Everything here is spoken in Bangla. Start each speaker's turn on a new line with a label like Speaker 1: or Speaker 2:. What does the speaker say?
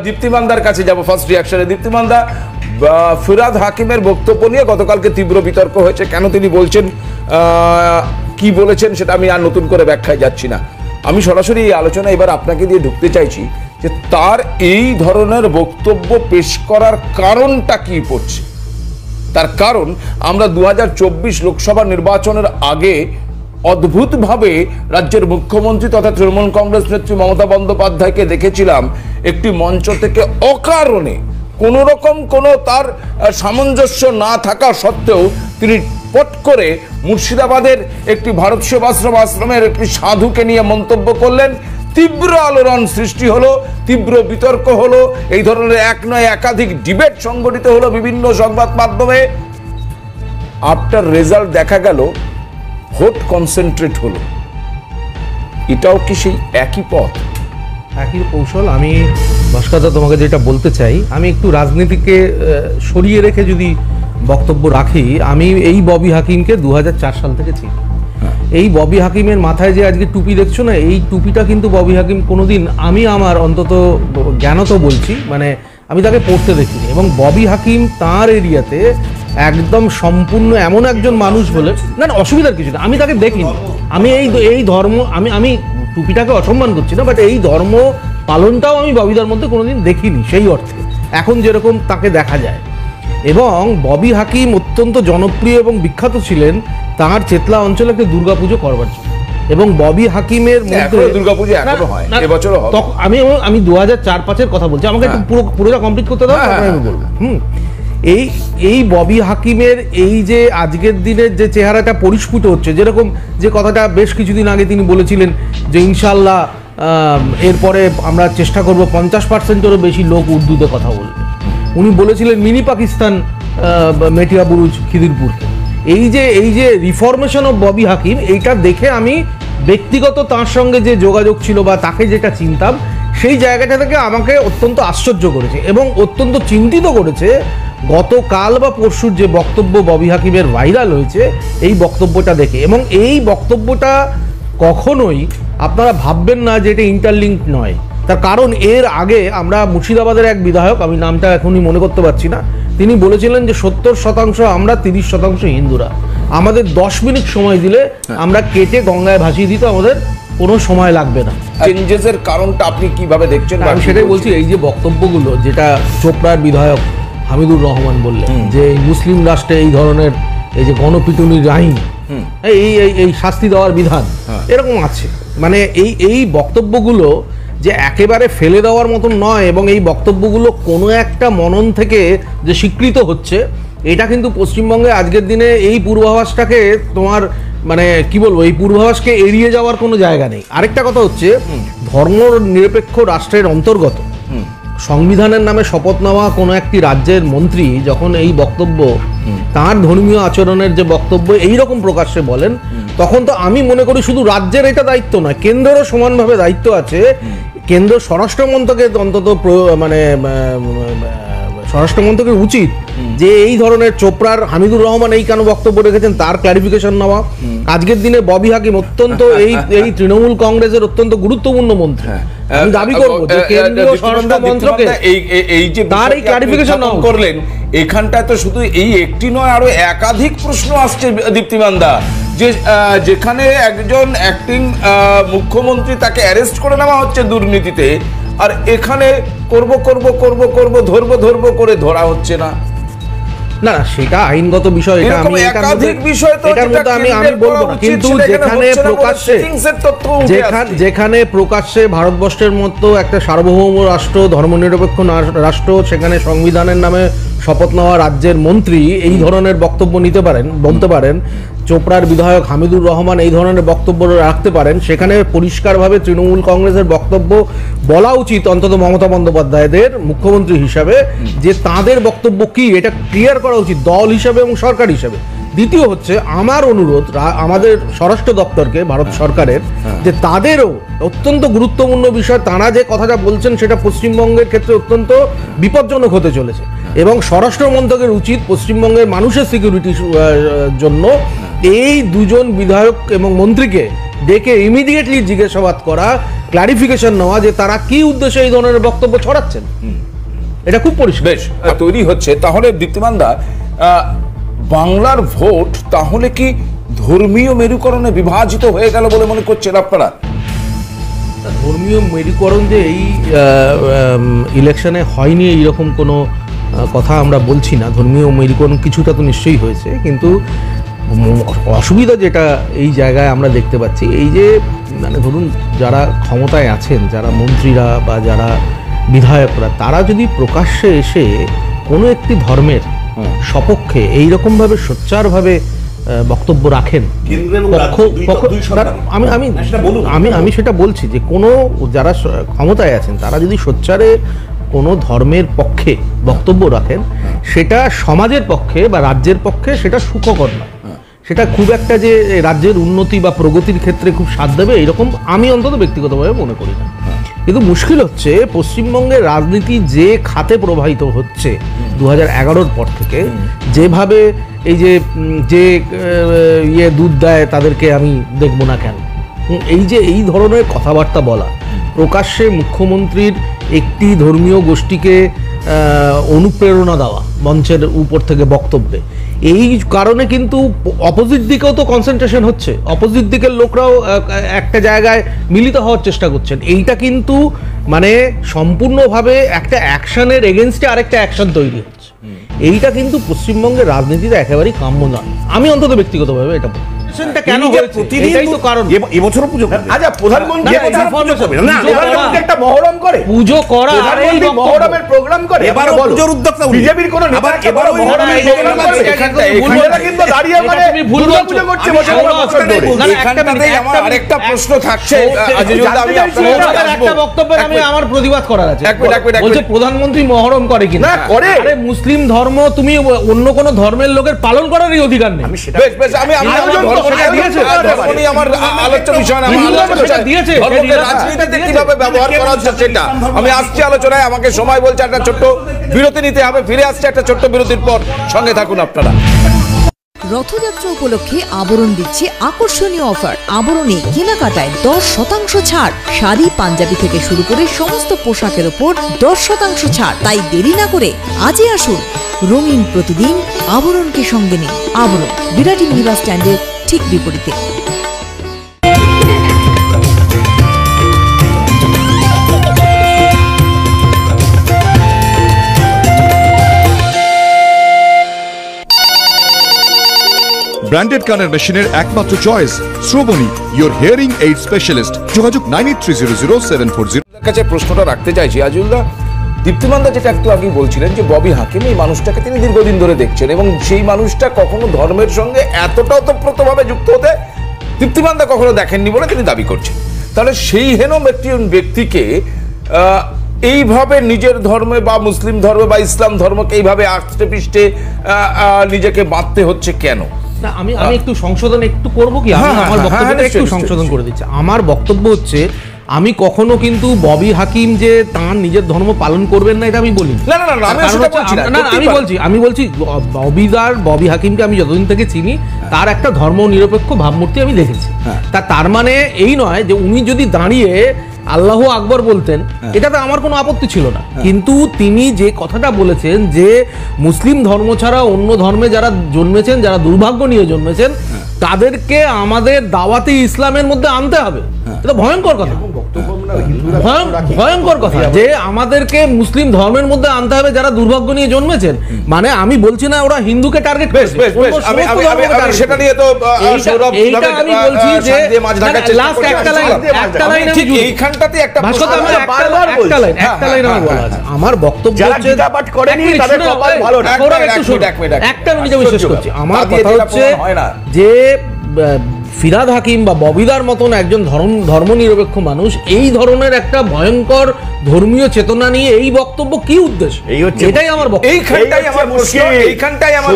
Speaker 1: দীপ্তিমানদার কাছে যাব ফার্স্ট রিঅ্যাকশনে। দীপ্তিমানদা, ফিরহাদ হাকিমের বক্তব্য নিয়ে গতকালকে তীব্র বিতর্ক হয়েছে। কেন তিনি বলছেন, কি বলেছেন সেটা আমি আর নতুন করে ব্যাখ্যায় যাচ্ছি না। আমি সরাসরি এই আলোচনা এবার আপনাকে দিয়ে ঢুকতে চাইছি যে তার এই ধরনের বক্তব্য পেশ করার কারণটা কি পড়ছে। তার কারণ আমরা 2024 লোকসভা নির্বাচনের আগে অদ্ভুতভাবে রাজ্যের মুখ্যমন্ত্রী তথা তৃণমূল কংগ্রেস নেত্রী মমতা বন্দ্যোপাধ্যায়কে দেখেছিলাম একটি মঞ্চ থেকে অকারণে কোনো রকম কোনো তার সামঞ্জস্য না থাকা সত্ত্বেও তিনি পট করে মুর্শিদাবাদের একটি ভারত সেবাশ্রম আশ্রমের একটি সাধুকে নিয়ে মন্তব্য করলেন। তীব্র আলোড়ন সৃষ্টি হলো, তীব্র বিতর্ক হলো, এই ধরনের এক নয় একাধিক ডিবেট সংগঠিত হলো বিভিন্ন সংবাদ মাধ্যমে। আফটার রেজাল্ট দেখা গেল ভোট কনসেন্ট্রেট হলো। এটাও কি সেই একই পথ,
Speaker 2: একই কৌশল? আমি ভাস্করদা তোমাকে যেটা বলতে চাই, আমি একটু রাজনীতিকে সরিয়ে রেখে যদি বক্তব্য রাখি, আমি এই ববি হাকিমকে 2004 সাল থেকে চিনি। এই ববি হাকিমের মাথায় যে আজকে টুপি দেখছো না, এই টুপিটা কিন্তু ববি হাকিম কোনোদিন, আমি আমার অন্তত জ্ঞানত বলছি, মানে আমি তাকে পড়তে দেখিনি। এবং ববি হাকিম তার এরিয়াতে একদম সম্পূর্ণ এমন একজন মানুষ বলে, না না অসুবিধার কিছু না, আমি তাকে দেখিনি। আমি এই ধর্ম, আমি টুপিটাকে অসম্মান করছি না, বাট এই ধর্ম পালনটাও আমি ববিদার মধ্যে কোনোদিন দেখিনি সেই অর্থে, এখন যেরকম তাকে দেখা যায়। এবং ববি হাকিম অত্যন্ত জনপ্রিয় এবং বিখ্যাত ছিলেন তার চেতলা অঞ্চলে একটা দুর্গাপুজো করবার জন্য। এবং ববি হাকিমের মধ্যে
Speaker 1: দুর্গাপুজো এখনো হয়, এবছরও হবে।
Speaker 2: আমি 2004-05 কথা বলছি, আমাকে একটু পুরোটা কমপ্লিট করতে দাও, আমি বলবো। এই ববি হাকিমের এই যে আজকের দিনের যে চেহারাটা পরিস্ফুট হচ্ছে, যেরকম যে কথাটা বেশ কিছুদিন আগে তিনি বলেছিলেন যে ইনশাল্লাহ এরপরে আমরা চেষ্টা করব 50%-এরও বেশি লোক উর্দুতে কথা বলবে। উনি বলেছিলেন মিনি পাকিস্তান মেটিয়া বুরুজ খিদিরপুরকে। এই যে রিফরমেশন অফ ববি হাকিম, এইটা দেখে আমি ব্যক্তিগত তার সঙ্গে যে যোগাযোগ ছিল বা তাকে যেটা চিনতাম, সেই জায়গাটা থেকে আমাকে অত্যন্ত আশ্চর্য করেছে এবং অত্যন্ত চিন্তিত করেছে গতকাল বা পরশুর যে বক্তব্য ববি হাকিমের ভাইরাল হয়েছে এই বক্তব্যটা দেখে। এবং এই বক্তব্যটা কখনোই আপনারা ভাববেন না যে এটা ইন্টারলিঙ্ক নয়। তার কারণ এর আগে আমরা মুর্শিদাবাদের এক বিধায়ক, আমি নামটা এখনই মনে করতে পারছি না, তিনি বলেছিলেন যে 70% আমরা, 30% হিন্দুরা, আমাদের 10 মিনিট সময় দিলে আমরা কেটে গঙ্গায় ভাসিয়ে দিতে আমাদের কোনো সময় লাগবে না।
Speaker 1: চেঞ্জেসের কারণটা আপনি কিভাবে দেখছেন?
Speaker 2: আমি সেটাই বলছি, এই যে বক্তব্যগুলো যেটা চোপড়ার বিধায়ক হামিদুর রহমান বললেন যে মুসলিম রাষ্ট্রে এই ধরনের এই যে গণপিটুনির আইন, এই শাস্তি দেওয়ার বিধান এরকম আছে, মানে এই বক্তব্যগুলো যে একেবারে ফেলে দেওয়ার মতন নয়। এবং এই বক্তব্যগুলো কোনো একটা মনন থেকে যে স্বীকৃত হচ্ছে, এটা কিন্তু পশ্চিমবঙ্গে আজকের দিনে এই পূর্বাভাসটাকে তোমার মানে কি বলবো, এই পূর্বাভাসকে এড়িয়ে যাওয়ার কোনো জায়গা নেই। আরেকটা কথা হচ্ছে, ধর্ম নিরপেক্ষ রাষ্ট্রের অন্তর্গত সংবিধানের নামে শপথ নেওয়া কোনো একটি রাজ্যের মন্ত্রী যখন এই বক্তব্য, তার ধর্মীয় আচরণের যে বক্তব্য এইরকম প্রকাশ্যে বলেন, তখন তো আমি মনে করি শুধু রাজ্যের এটা দায়িত্ব নয়, কেন্দ্রেরও সমানভাবে দায়িত্ব আছে। কেন্দ্র স্বরাষ্ট্রমন্ত্রকের অন্তত মানে স্বরাষ্ট্রমন্ত্রকের উচিত যে এই ধরনের চোপড়ার হামিদুর রহমান এই কেন বক্তব্য রেখেছেন তার ক্লারিফিকেশন নেওয়া। আজকের দিনে ববি হাকিম অত্যন্ত এই তৃণমূল কংগ্রেসের অত্যন্ত গুরুত্বপূর্ণ মন্ত্রী, আমি দাবি করব যে কেন্দ্রীয় স্বরাষ্ট্র মন্ত্রকে এই যে তার এই ক্লারিফিকেশন
Speaker 1: করলেন, এখানটায় তো শুধু এই একটি নয়, আরো একাধিক প্রশ্ন আসছে দীপ্তিমানদা, যে যেখানে একজন অ্যাক্টিং মুখ্যমন্ত্রী তাকে অ্যারেস্ট করে নেওয়া হচ্ছে দুর্নীতিতে, আর এখানে ধরবো করে ধরা হচ্ছে না।
Speaker 2: না সেটা আইনগত বিষয়, এটা আমি একাধিক বিষয় তো এটার মধ্যে আমি বলবো না, কিন্তু যেখানে প্রকাশ্যে ভারতবর্ষের মতো একটা সার্বভৌম রাষ্ট্র, ধর্মনিরপেক্ষ রাষ্ট্র, সেখানে সংবিধানের নামে শপথ নেওয়া রাজ্যের মন্ত্রী এই ধরনের বক্তব্য নিতে পারেন, বলতে পারেন, চোপড়ার বিধায়ক হামিদুর রহমান এই ধরনের বক্তব্য রাখতে পারেন, সেখানে পরিষ্কারভাবে তৃণমূল কংগ্রেসের বক্তব্য বলা উচিত অন্তত মমতা বন্দ্যোপাধ্যায়দের মুখ্যমন্ত্রী হিসাবে, যে তাদের বক্তব্য কি এটা ক্লিয়ার করা উচিত দল হিসাবে এবং সরকার হিসাবে। দ্বিতীয় হচ্ছে আমার অনুরোধ আমাদের স্বরাষ্ট্র দপ্তরকে, ভারত সরকারের, যে তাদেরও অত্যন্ত গুরুত্বপূর্ণ বিষয়, তারা যে কথাটা বলছেন সেটা পশ্চিমবঙ্গের ক্ষেত্রে অত্যন্ত বিপজ্জনক হতে চলেছে। এবং স্বরাষ্ট্র মন্ত্রকের উচিত পশ্চিমবঙ্গের মানুষের সিকিউরিটির জন্য এই দুজন বিধায়ক এবং মন্ত্রীকে ডেকে ইমিডিয়েটলি জিজ্ঞাসাবাদ করা, ক্লারিফিকেশন নেওয়া যে তারা কি উদ্দেশ্যে এই ধরনের বক্তব্য ছড়াচ্ছেন, এটা খুব পরিষ্কার।
Speaker 1: বেশ তৈরি হচ্ছে। তাহলে দীপ্তিমানদা, বাংলার ভোট তাহলে কি ধর্মীয় মেরুকরণে বিভাজিত হয়ে গেল বলে মনে করছেন আপনারা?
Speaker 2: ধর্মীয় মেরুকরণ যে এই ইলেকশনে হয়নি এইরকম কোনো কথা আমরা বলছি না। ধর্মীয় মেরুকরণ কিছুটা তো নিশ্চয়ই হয়েছে, কিন্তু অসুবিধা যেটা এই জায়গায় আমরা দেখতে পাচ্ছি, এই যে মানে ধরুন যারা ক্ষমতায় আছেন, যারা মন্ত্রীরা বা যারা বিধায়করা, তারা যদি প্রকাশ্যে এসে কোনো একটি ধর্মের সপক্ষে এইরকমভাবে সোচ্চারভাবে বক্তব্য রাখেন, আমি সেটা বলছি যে কোনো যারা ক্ষমতায় আছেন তারা যদি সোচ্চারে কোনো ধর্মের পক্ষে বক্তব্য রাখেন, সেটা সমাজের পক্ষে বা রাজ্যের পক্ষে সেটা সুখকর নয়। সেটা খুব একটা যে রাজ্যের উন্নতি বা প্রগতির ক্ষেত্রে খুব সাথ দেবে এরকম আমি অন্তত ব্যক্তিগতভাবে মনে করি না। কিন্তু মুশকিল হচ্ছে পশ্চিমবঙ্গের রাজনীতি যে খাতে প্রবাহিত হচ্ছে 2011-র পর থেকে, যেভাবে এই যে দুধ দেয় তাদেরকে আমি দেখবো না কেন, এই যে এই ধরনের কথাবার্তা বলা, প্রকাশ্যে মুখ্যমন্ত্রীর একটি ধর্মীয় গোষ্ঠীকে অনুপ্রেরণা দেওয়া মঞ্চের উপর থেকে বক্তব্যে, এই কারণে কিন্তু অপোজিট দিকেও তো কনসেন্ট্রেশন হচ্ছে, অপোজিট দিকের লোকরাও একটা জায়গায় মিলিত হওয়ার চেষ্টা করছেন। এইটা কিন্তু মানে সম্পূর্ণভাবে একটা অ্যাকশনের এগেনস্টে আরেকটা অ্যাকশন তৈরি হচ্ছে। এইটা কিন্তু পশ্চিমবঙ্গের রাজনীতিতে একেবারেই কাম্য নয়, আমি অন্তত ব্যক্তিগতভাবে এটা বলি। কেন এটাই তো কারণ।
Speaker 3: এবছরও পুজো আচ্ছা প্রধানমন্ত্রী একটা মহরম করে,
Speaker 2: পুজো করা আর এই
Speaker 3: মহরমের প্রোগ্রাম করে,
Speaker 4: এবার পুজোর উদ্যোক্তা
Speaker 3: বিজেপির কোন নেতা এবার মহরমের প্রোগ্রাম করে, এখানে কিন্তু দাঁড়িয়ে মানে দুর্গা পুজো করছে বছর ধরে।
Speaker 1: এখানটাতেই আমার আরেকটা প্রশ্ন থাকছে, আমি
Speaker 2: একটা বক্তব্যের আমি আমার প্রতিবাদ করার আছে। বলছে প্রধানমন্ত্রী মহরম করে কিনা,
Speaker 3: করে।
Speaker 2: আরে মুসলিম ধর্ম তুমি অন্য কোন ধর্মের লোকের পালন করারই অধিকার নেই।
Speaker 1: আমি আমার আলোচ্য বিষয় না, রাজনীতিতে কিভাবে ব্যবহার করা হচ্ছে সেটা আমি আসছি আলোচনায়। আমাকে সময় বলছে একটা ছোট্ট বিরতি নিতে হবে, ফিরে আসছে একটা ছোট্ট বিরতির পর, সঙ্গে থাকুন আপনারা।
Speaker 5: রথযাত্রা উপলক্ষে আবরণ দিচ্ছে আকর্ষণীয় অফার। আবরণে কেনাকাটায় 10% ছাড়। শাড়ি, পাঞ্জাবি থেকে শুরু করে সমস্ত পোশাকের ওপর 10% ছাড়। তাই দেরি না করে আজই আসুন। রঙিন প্রতিদিন আবরণকে সঙ্গে নিন। আবরণ, বিরাটি মিনিবাস স্ট্যান্ডের ঠিক বিপরীতে।
Speaker 6: ব্র্যান্ডেড কানের মেশিনের একমাত্র choice Shrabani, your hearing aid specialist. যোগাযোগ 98300740।
Speaker 1: কাছে প্রশ্নটা রাখতে চাইছি আজিউল্লাহ, দীপ্তিমানদা যেটা একটু আগে বলছিলেন যে ববি হাকিম এই মানুষটাকে তিনি দীর্ঘদিন ধরে দেখছেন, এবং সেই মানুষটা কখনো ধর্মের সঙ্গে এতটা ওতপ্রোতভাবে যুক্ত হতে দীপ্তিমানদা কখনো দেখেননি বলে তিনি দাবি করছেন। তাহলে সেই হেন ব্যক্তিকে এইভাবে নিজের ধর্মে বা মুসলিম ধর্মে বা ইসলাম ধর্মকে এইভাবে আষ্টে পৃষ্ঠে নিজেকে বাঁধতে হচ্ছে কেন?
Speaker 2: আমি একটু সংশোধন একটু করবো কি, আমার বক্তব্যটা একটু সংশোধন করে দিচ্ছি। আমার বক্তব্য হচ্ছে আমি কখনো কিন্তু ববি হাকিম যে তার নিজের ধর্ম পালন করবেন না এটা আমি বলি
Speaker 1: না।
Speaker 2: আমি বলছি ববি হাকিমকে আমি যতদিন থেকে চিনি তার একটা ধর্ম নিরপেক্ষ ভাবমূর্তি আমি দেখেছি। তার মানে এই নয় যে উনি যদি দাঁড়িয়ে আল্লাহ আকবর বলতেন এটাতে আমার কোনো আপত্তি ছিল না, কিন্তু তিনি যে কথাটা বলেছেন যে মুসলিম ধর্ম ছাড়া অন্য ধর্মে যারা জন্মেছেন, যারা দুর্ভাগ্য নিয়ে জন্মেছেন, তাদেরকে আমাদের দাওয়াতে ইসলামের মধ্যে আনতে হবে। এটা ভয়ঙ্কর কথা, ভয়ঙ্কর কথা যে আমাদেরকে মুসলিম ধর্মের মধ্যে আনতে হবে যারা দুর্ভাগ্য নিয়ে জন্মেছেন। মানে আমি বলছি না ওরা হিন্দুকে টার্গেট করে,
Speaker 1: সেটা নিয়ে তো
Speaker 2: এইটা আমি বলছি যে লাস্ট একটা লাইন
Speaker 1: ঠিক এইখানটাতে একটা
Speaker 2: লাইন আমার বলা আছে। আমার বক্তব্য হচ্ছে একটা মিনিট আমি শেষ করছি। আমার কথা হচ্ছে যে ফিরহাদ হাকিম বা ববিদার মতন একজন ধর্মনিরপেক্ষ মানুষ এই ধরনের একটা ভয়ঙ্কর ধর্মীয় চেতনা নিয়ে এই বক্তব্য কি উদ্দেশ্য, এটাই আমার বক্তব্য।
Speaker 1: এইখানটাই আমার প্রশ্ন, এইখানটাই আমার